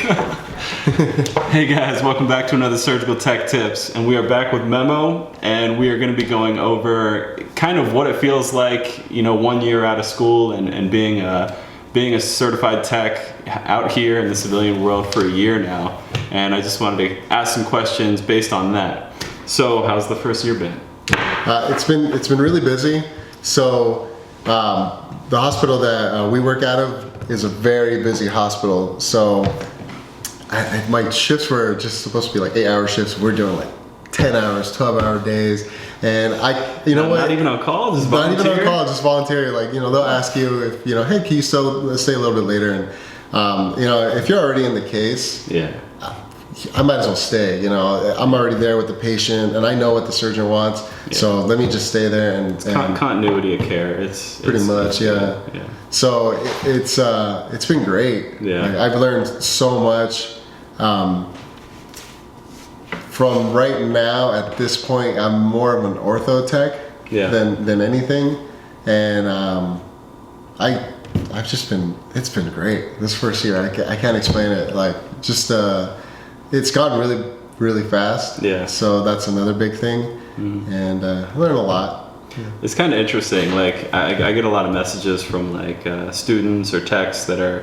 Hey guys, welcome back to another Surgical Tech Tips, and we are back with Memo, and we are going to be going over kind of what it feels like, 1 year out of school and being a certified tech out here in the civilian world for a year now. And I just wanted to ask some questions based on that. So, how's the first year been? It's been really busy. So, the hospital that we work out of is a very busy hospital. So, my shifts were just supposed to be like 8-hour shifts. We're doing like 10 hours, 12-hour days. And Not even on call, just volunteer? Not even on call, just volunteer. Like, they'll ask you if, hey, can you still stay a little bit later? And, if you're already in the case, yeah, I might as well stay. I'm already there with the patient and I know what the surgeon wants. Yeah. So let me just stay there and continuity of care. It's pretty much, yeah. So it's been great. Yeah. Like, I've learned so much. From right now at this point, I'm more of an ortho tech than anything, and it's been great this first year. I can't explain it. Like it's gone really, really fast. Yeah. So that's another big thing, and I learned a lot. Yeah. It's kind of interesting. Like I get a lot of messages from like students or techs that are,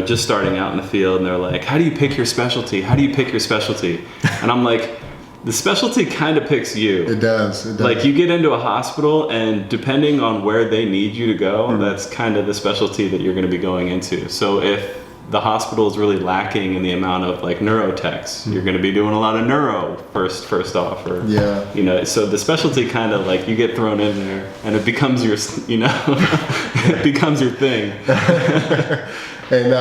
just starting out in the field, and they're like, how do you pick your specialty? How do you pick your specialty? And I'm like, the specialty kind of picks you. It does. Like, you get into a hospital, and depending on where they need you to go, that's kind of the specialty that you're going to be going into. So if the hospital is really lacking in the amount of like neurotechs, you're going to be doing a lot of neuro first off, or so the specialty kind of like you get thrown in there, and it becomes your, it becomes your thing. And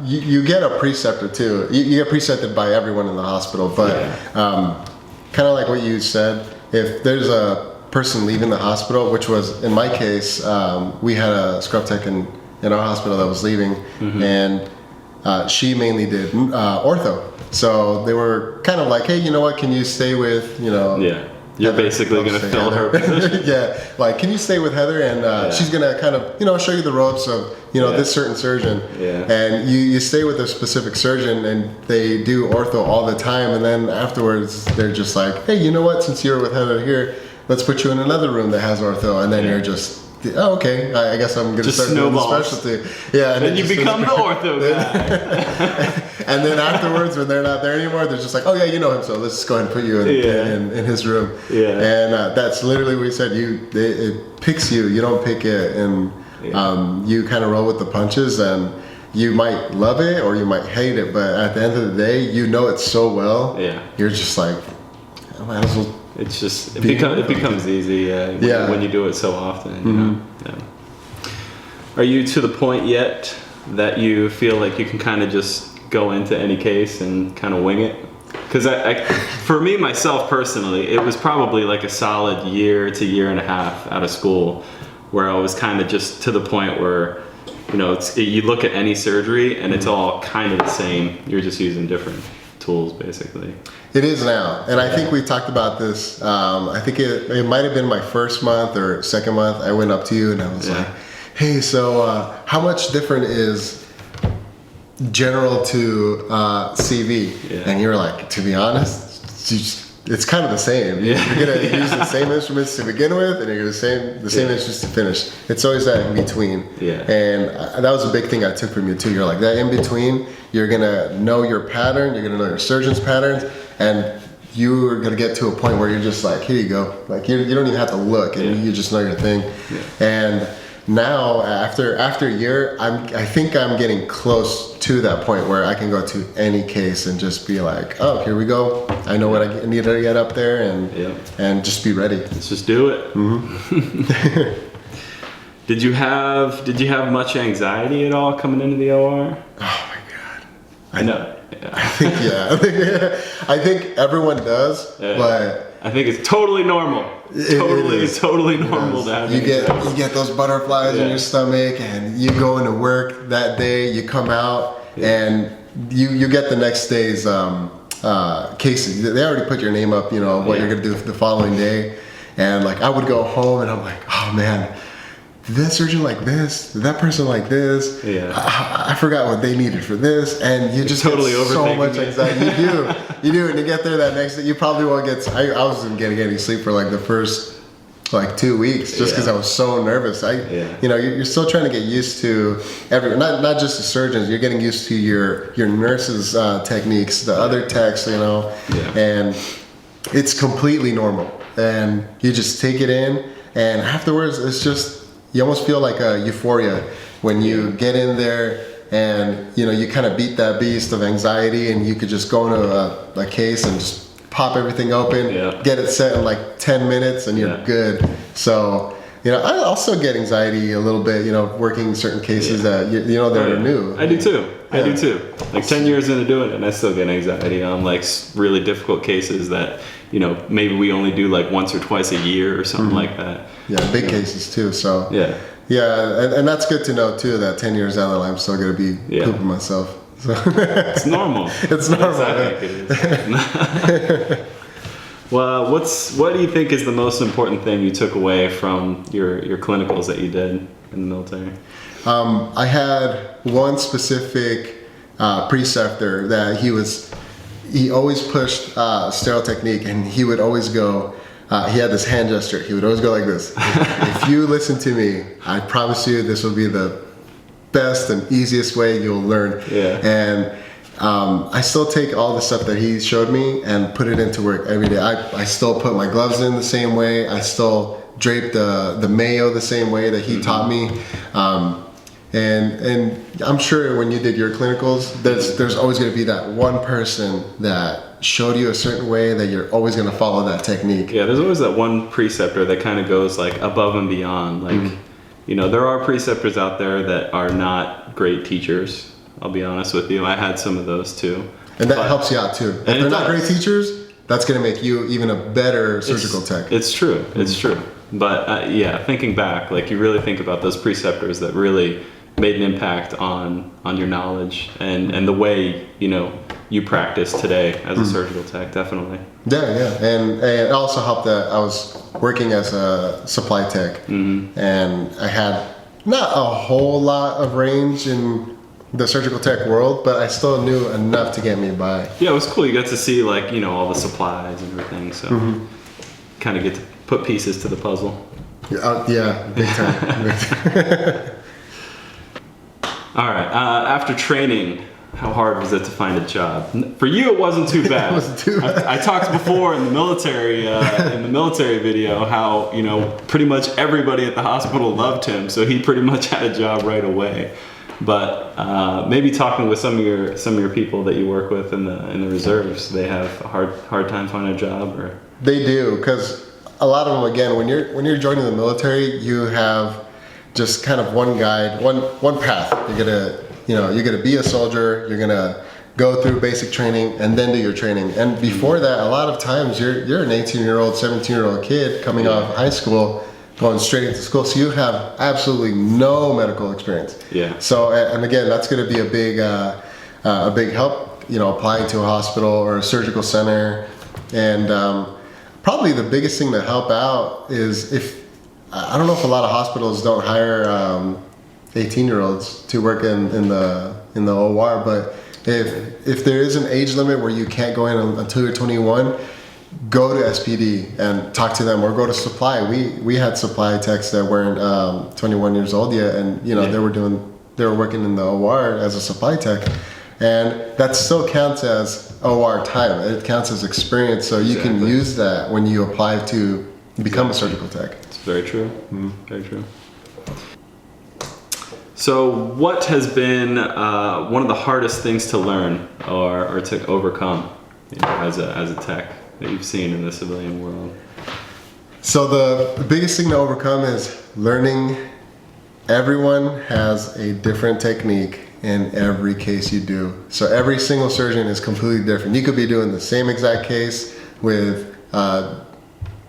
you get a preceptor too. You get precepted by everyone in the hospital, but kind of like what you said, if there's a person leaving the hospital, which was in my case, we had a scrub tech in our hospital that was leaving, and she mainly did ortho. So they were kind of like, hey, you know what? Can you stay with You're basically going to fill her position. Yeah, like, can you stay with Heather, and she's going to kind of, show you the ropes of, this certain surgeon. Yeah. And you stay with a specific surgeon, and they do ortho all the time, and then afterwards they're just like, hey, you know what, since you're with Heather here, let's put you in another room that has ortho, and then you're just, oh, okay, I guess I'm going to start doing the specialty. Yeah, and then you become the ortho guy. And then afterwards, when they're not there anymore, they're just like, oh yeah, you know him, so let's just go ahead and put you in his room. Yeah. And that's literally what we said. It picks you. You don't pick it, and you kind of roll with the punches. And you might love it or you might hate it, but at the end of the day, it so well. Yeah. You're just like, I might as well. It's just it becomes easy when you do it so often. Are you to the point yet that you feel like you can kind of just go into any case and kind of wing it? Because for me, myself personally, it was probably like a solid year to year and a half out of school where I was kind of just to the point where you look at any surgery and it's all kind of the same. You're just using different tools basically. It is now, and I think we talked about this. I think it might have been my first month or second month. I went up to you and I was like, hey, so how much different is general to CV? And you were like, to be honest, it's kind of the same. You're gonna use the same instruments to begin with, and you're gonna the same instruments to finish. It's always that in between. And that was a big thing I took from you too. You're like, that in between, you're gonna know your pattern, you're gonna know your surgeon's patterns, and you're gonna get to a point where you're just like, here you go. Like you don't even have to look, and you just know your thing. And now after a year, I think I'm getting close to that point where I can go to any case and just be like, oh, here we go. I know what I need to get up there, and just be ready. Let's just do it. Did you have much anxiety at all coming into the OR? Oh my God. I know. I think everyone does, but I think it's totally normal. Totally normal to have you get those butterflies in your stomach, and you go into work that day, you come out, and you get the next day's cases. They already put your name up, what you're gonna do the following day, and like I would go home and I'm like, oh man, did that surgeon like this? Did that person like this? Yeah. I forgot what they needed for this. And you just totally get so overthinking much it. anxiety. You do. And you get there that next day, you probably won't get, I wasn't getting any sleep for like the first like 2 weeks just because I was so nervous. You know, you're still trying to get used to everyone, not just the surgeons, you're getting used to your nurses' techniques, the other techs, you know, and it's completely normal. And you just take it in, and afterwards it's just, you almost feel like a euphoria when you get in there and, you know, you kind of beat that beast of anxiety, and you could just go into a case and just pop everything open, get it set in like 10 minutes, and you're good. So, you know, I also get anxiety a little bit, you know, working certain cases that, you know, that are new. I do too. I do too. Like 10 years into doing it, and I still get anxiety on like really difficult cases that, you know, maybe we only do like once or twice a year or something like that. Yeah, big cases too. So, and that's good to know too, that 10 years down the line, I'm still going to be pooping myself. So. It's normal. It's normal. I think it is. Well, what do you think is the most important thing you took away from your clinicals that you did in the military? I had one specific preceptor that he always pushed sterile technique, and he would always go, he had this hand gesture, he would always go like this. If you listen to me, I promise you this will be the best and easiest way you'll learn. And I still take all the stuff that he showed me and put it into work every day. I still put my gloves in the same way. I still drape the mayo the same way that he taught me. And I'm sure when you did your clinicals, there's always going to be that one person that showed you a certain way that you're always going to follow that technique. Yeah, there's always that one preceptor that kind of goes like above and beyond. Like, you know, there are preceptors out there that are not great teachers. I'll be honest with you. I had some of those too. And that helps you out too. If they're not great teachers, that's going to make you even a better surgical tech. It's true. It's true. But thinking back, like you really think about those preceptors that really made an impact on your knowledge and the way, you know, you practice today as a surgical tech, definitely. Yeah. And it also helped that I was working as a supply tech, and I had not a whole lot of range in the surgical tech world, but I still knew enough to get me by. Yeah, it was cool. You got to see, like, you know, all the supplies and everything, so kind of get to put pieces to the puzzle. Yeah, big time. All right, after training, how hard was it to find a job? For you, it wasn't too bad. It wasn't too bad. I talked before in the military video, how, you know, pretty much everybody at the hospital loved him, so he pretty much had a job right away. But maybe talking with some of your people that you work with in the reserves, they have a hard time finding a job, or they do, because a lot of them, again, when you're joining the military, you have just kind of one guide, one path. You're gonna be a soldier. You're gonna go through basic training and then do your training. And before that, a lot of times you're an 18-year-old, 17-year-old kid coming out of high school, going straight into school. So you have absolutely no medical experience. Yeah. So, and again, that's going to be a big help, you know, applying to a hospital or a surgical center. And probably the biggest thing to help out is I don't know if a lot of hospitals don't hire 18-year-olds to work in the OR, but if there is an age limit where you can't go in until you're 21, go to SPD and talk to them, or go to supply. We had supply techs that weren't 21 years old yet, and, you know, they were working in the OR as a supply tech, and that still counts as OR time. It counts as experience, so you can use that when you apply to become a surgical tech. It's very true. Very true. So what has been one of the hardest things to learn or to overcome, you know, as a tech that you've seen in the civilian world? So the biggest thing to overcome is learning everyone has a different technique in every case you do. So every single surgeon is completely different. You could be doing the same exact case with,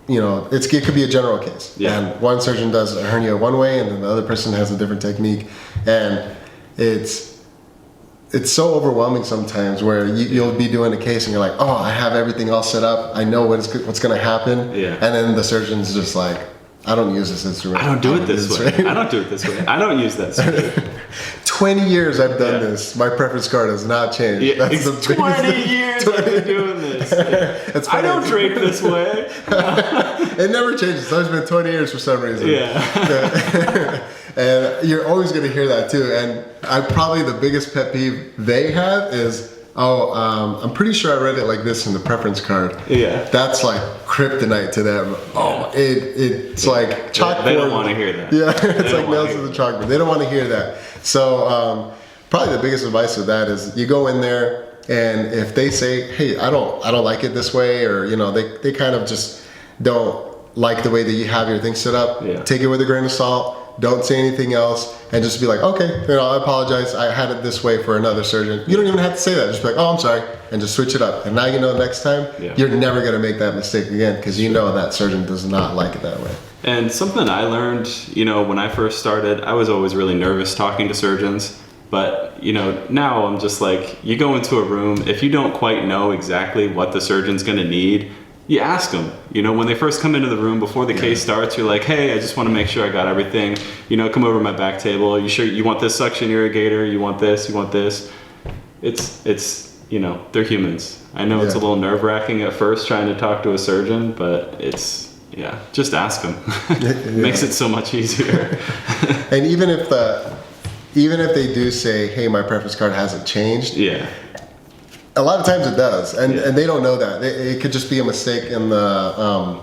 you know, it could be a general case. Yeah. And one surgeon does a hernia one way, and then the other person has a different technique. And it's so overwhelming sometimes where you'll be doing a case and you're like, oh, I have everything all set up. I know what's going to happen. Yeah. And then the surgeon's just like, I don't use this instrument. I don't do it this way. I don't do it this way. I don't use that surgeon. 20 years I've done this. My preference card has not changed. Yeah, it's 20 years I've been doing this. I don't drink this way. It never changes. It's always been 20 years for some reason. Yeah. And you're always going to hear that too. And probably the biggest pet peeve they have is, I'm pretty sure I read it like this in the preference card. Yeah. That's like kryptonite to them. Oh, it's like chalkboard. They don't want to hear that. Yeah, it's like nails to the chalkboard. They don't want to hear that. So probably the biggest advice of that is you go in there, and if they say, hey, I don't like it this way, or they kind of just don't like the way that you have your thing set up, take it with a grain of salt. Don't say anything else, and just be like, okay, I apologize. I had it this way for another surgeon. You don't even have to say that. Just be like, oh, I'm sorry, and just switch it up. And now next time, you're never gonna make that mistake again, because you know that surgeon does not like it that way. And something I learned, when I first started, I was always really nervous talking to surgeons. But, now I'm just like, you go into a room, if you don't quite know exactly what the surgeon's gonna need, you ask them. When they first come into the room before the case starts, you're like, hey, I just want to make sure I got everything. Come over to my back table. Are you sure you want this suction irrigator? You want this? You want this? It's they're humans. I know it's a little nerve-wracking at first trying to talk to a surgeon, but just ask them. It makes it so much easier. And even if they do say, hey, my preference card hasn't changed. Yeah. A lot of times it does, and they don't know that. It could just be a mistake in the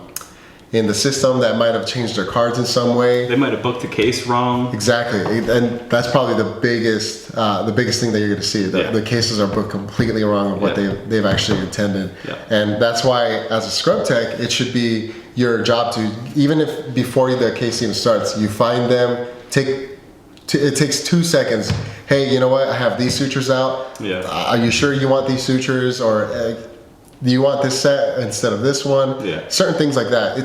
system that might have changed their cards in some way. They might have booked the case wrong. Exactly, and that's probably the biggest thing that you're going to see. The cases are booked completely wrong of what they've actually intended, and that's why as a scrub tech, it should be your job to, even if before the case even starts, you find them, it takes 2 seconds. Hey, you know what? I have these sutures out. Yeah. Are you sure you want these sutures, or do you want this set instead of this one? Yeah. Certain things like that.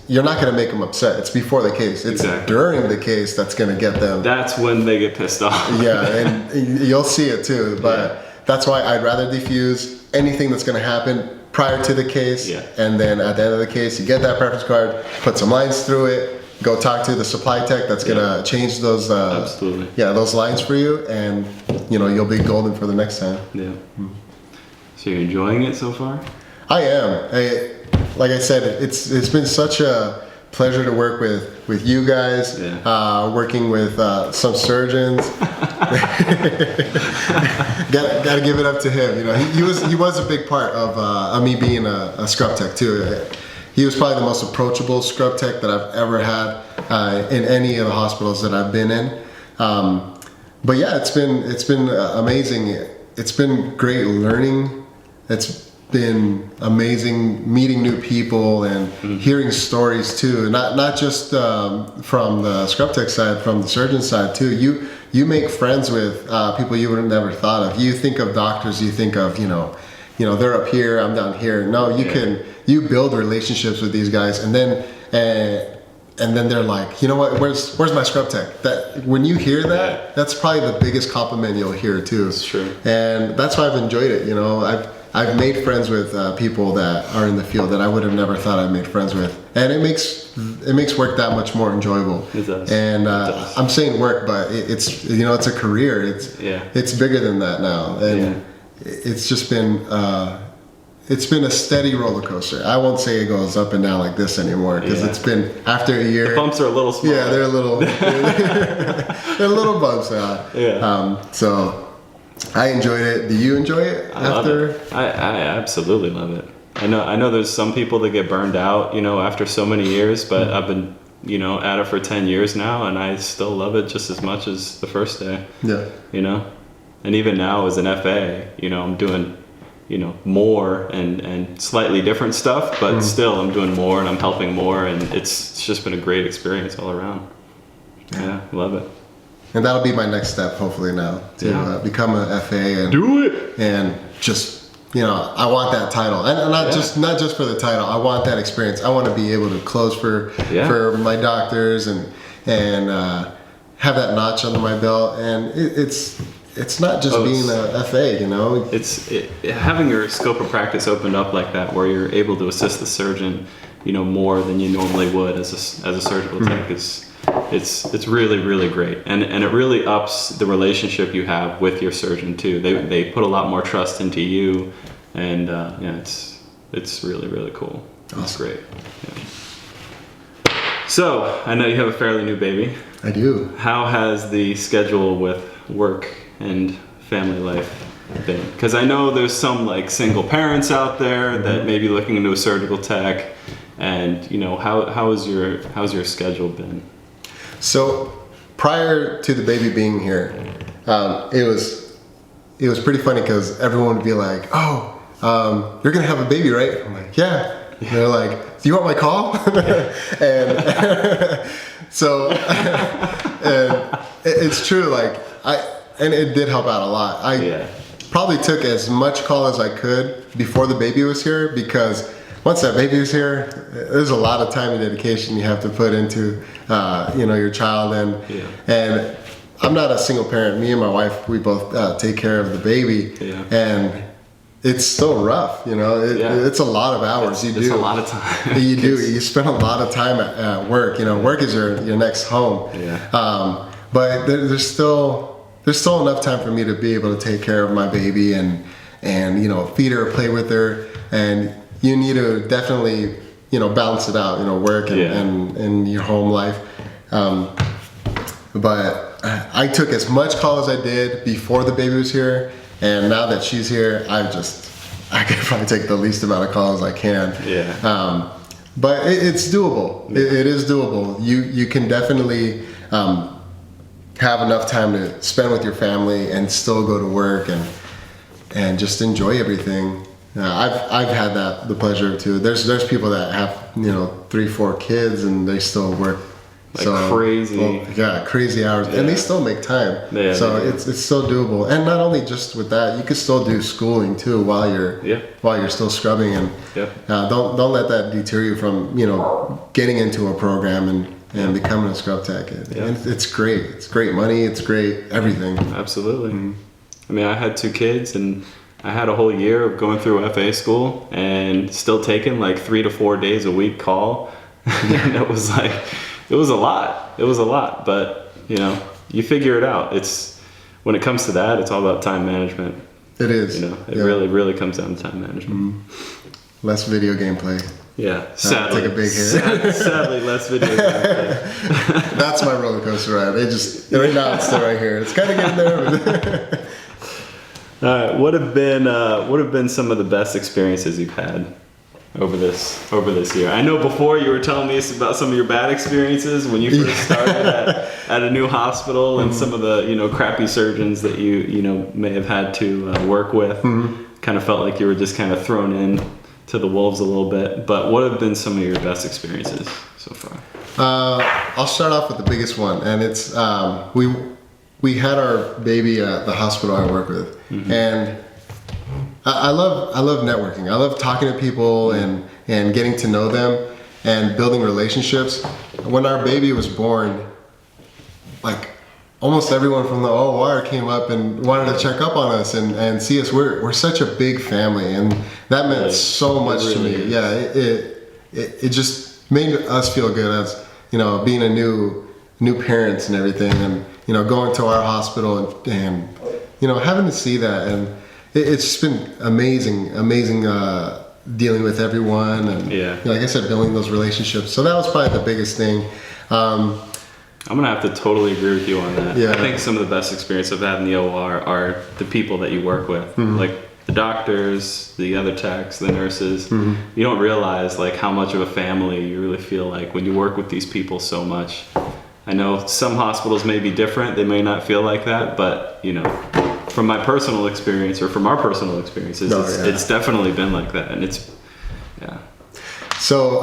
You're not going to make them upset. It's before the case. It's during the case that's going to get them. That's when they get pissed off. Yeah, and you'll see it too. But that's why I'd rather diffuse anything that's going to happen prior to the case, and then at the end of the case, you get that preference card, put some lines through it. Go talk to the supply tech that's gonna change those those lines for you, and you'll be golden for the next time. Yeah. So you're enjoying it so far? I am. Like I said, it's been such a pleasure to work with you guys. Working with some surgeons. Gotta give it up to him. He was a big part of me being a scrub tech too. He was probably the most approachable scrub tech that I've ever had in any of the hospitals that I've been in. But yeah, it's been amazing. It's been great learning. It's been amazing meeting new people and hearing stories too. Not just from the scrub tech side, from the surgeon side too. You make friends with people you would have never thought of. You think of doctors, you think of they're up here, I'm down here. No, you build relationships with these guys, and then they're like, you know what? Where's my scrub tech? That when you hear that, that's probably the biggest compliment you'll hear too. It's true. And that's why I've enjoyed it. I've made friends with people that are in the field that I would have never thought I'd made friends with, and it makes work that much more enjoyable. It does. And I'm saying work, but it's it's a career. It's bigger than that now, and it's just been. It's been a steady roller coaster. I won't say it goes up and down like this anymore, because it's been after a year. The bumps are a little small. Yeah, they're a little. They're little bumps now. Yeah. So I enjoyed it. Do you enjoy it? I love it. I absolutely love it. I know there's some people that get burned out, after so many years, but I've been, at it for 10 years now, and I still love it just as much as the first day. Yeah. And even now as an FA, I'm doing more and slightly different stuff, but still I'm doing more and I'm helping more, and it's just been a great experience all around. Yeah, love it. And that'll be my next step, hopefully now, to become an FA and do it. And just I want that title, and not just for the title. I want that experience. I want to be able to close for my doctors and have that notch under my belt, and it's not just being a FA, It's having your scope of practice opened up like that, where you're able to assist the surgeon more than you normally would as a surgical tech. It's really, really great, and it really ups the relationship you have with your surgeon too. They put a lot more trust into you, and it's really, really cool. Awesome. It's great. Yeah. So I know you have a fairly new baby. I do. How has the schedule with work and family life been? Because I know there's some like single parents out there that may be looking into a surgical tech, and how's your schedule been? So prior to the baby being here, it was pretty funny because everyone would be like, "Oh, you're gonna have a baby, right?" I'm like, "Yeah." And they're like, "Do you want my call?" And so, and it's true. Like and it did help out a lot. I probably took as much call as I could before the baby was here, because once that baby was here, there's a lot of time and dedication you have to put into, your child. And I'm not a single parent. Me and my wife, we both take care of the baby. Yeah. And it's so rough, it's a lot of hours. It's a lot of time. You spend a lot of time at work. Work is your next home. Yeah. But there's still enough time for me to be able to take care of my baby and feed her, play with her. And you need to definitely, balance it out, work and your home life. But I took as much call as I did before the baby was here. And now that she's here, I could probably take the least amount of calls I can. Yeah. But it's doable. Yeah. It is doable. You can definitely have enough time to spend with your family and still go to work and just enjoy everything. I've had the pleasure too. There's people that have 3-4 kids and they still work crazy. Crazy hours, and they still make time. Yeah, so it's still doable. And not only just with that, you can still do schooling too while you're still scrubbing. And don't let that deter you from getting into a program and becoming a scrub tech. It's great. It's great money. It's great everything. Absolutely. Mm-hmm. I mean, I had 2 kids and I had a whole year of going through FA school and still taking like 3 to 4 days a week call. And it was a lot, but you figure it out. When it comes to that, it's all about time management. It is. It really, really comes down to time management. Mm-hmm. Less video game play. Yeah, sadly. Take a big hit. Sadly, less video game play. That's my roller coaster ride. Right now it's still right here. It's kind of getting there. All right, what have been some of the best experiences you've had over this year? I know before you were telling me about some of your bad experiences when you first started at a new hospital, and some of the crappy surgeons that you may have had to work with. Kind of felt like you were just kind of thrown in to the wolves a little bit. But what have been some of your best experiences so far? I'll start off with the biggest one, and it's we had our baby at the hospital I work with, and I love networking. I love talking to people and getting to know them and building relationships. When our baby was born, like almost everyone from the OR came up and wanted to check up on us and see us. We're such a big family, and that meant so much to me. Yeah, it just made us feel good as being a new parents and everything, and going to our hospital and having to see that, and it's just been amazing dealing with everyone, and like I said, building those relationships. So that was probably the biggest thing. I'm gonna have to totally agree with you on that. Yeah. I think some of the best experience I've had in the OR are the people that you work with, like the doctors, the other techs, the nurses. You don't realize like how much of a family you really feel like when you work with these people so much. I know some hospitals may be different; they may not feel like that, but from my personal experience or from our personal experiences, it's definitely been like that, and it's So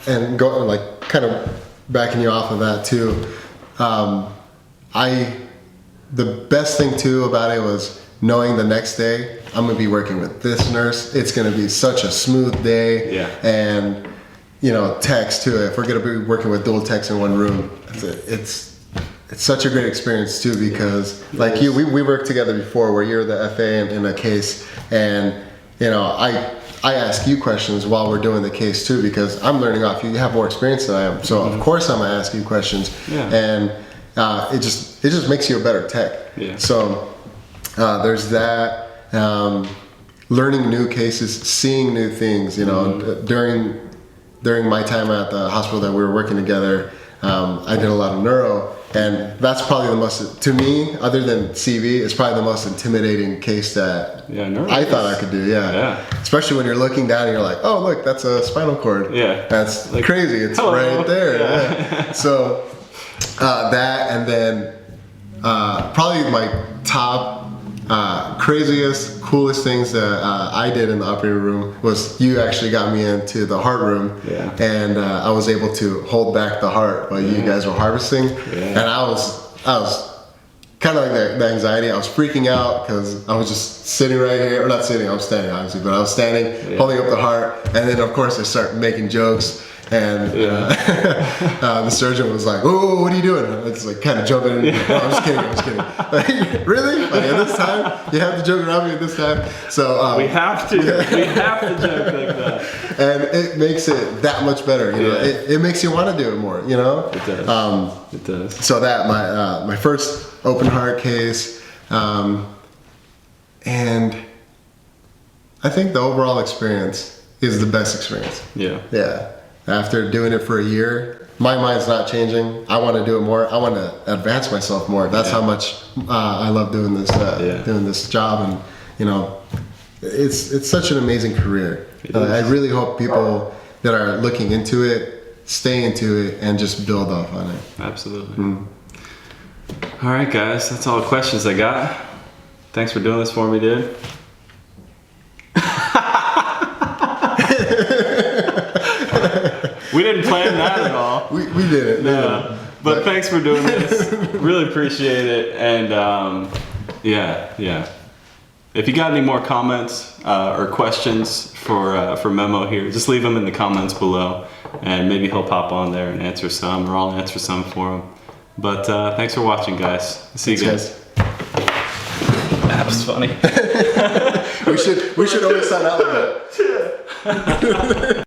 and going like kind of backing you off of that too, the best thing too about it was knowing the next day I'm gonna be working with this nurse. It's gonna be such a smooth day, and techs too. If we're gonna be working with dual techs in one room, it's such a great experience too, because like we worked together before where you're the FA in a case, and I I ask you questions while we're doing the case too, because I'm learning off you. You have more experience than I am, so of course I'm gonna ask you questions, and it just makes you a better tech. Yeah. So there's that. Learning new cases, seeing new things. You know, during my time at the hospital that we were working together, I did a lot of neuro. And that's probably the most, to me, other than CV, it's probably the most intimidating case that I thought I could do. Yeah. Especially when you're looking down and you're like, oh, look, that's a spinal cord. Yeah. That's like, crazy. It's right there. Yeah. So that, and then probably my top craziest, coolest things that I did in the operating room was you actually got me into the heart room, and I was able to hold back the heart while you guys were harvesting, and I was kind of like the anxiety. I was freaking out because I was just sitting right here, or not sitting, I was standing obviously, but I was standing holding up the heart, and then of course I start making jokes. And the surgeon was like, "Oh, what are you doing?" It's like kind of jumping in. No, I'm just kidding. Like, really? Like at this time, you have to joke around me at this time. So we have to. We have to joke like that. And it makes it that much better. You know, it makes you want to do it more. You know, it does. It does. So that my first open heart case, and I think the overall experience is the best experience. Yeah. After doing it for a year, my mind's not changing. I want to do it more. I want to advance myself more. That's how much I love doing this job, and you know, it's such an amazing career. I really hope people that are looking into it stay into it and just build off on it. Absolutely. All right, guys, that's all the questions I got. Thanks for doing this for me, dude. We didn't plan that at all. We didn't. No. But thanks for doing this. Really appreciate it. And if you got any more comments or questions for Memo here, just leave them in the comments below, and maybe he'll pop on there and answer some, or I'll answer some for him. But thanks for watching, guys. See you guys. That was funny. we should always sign out like that.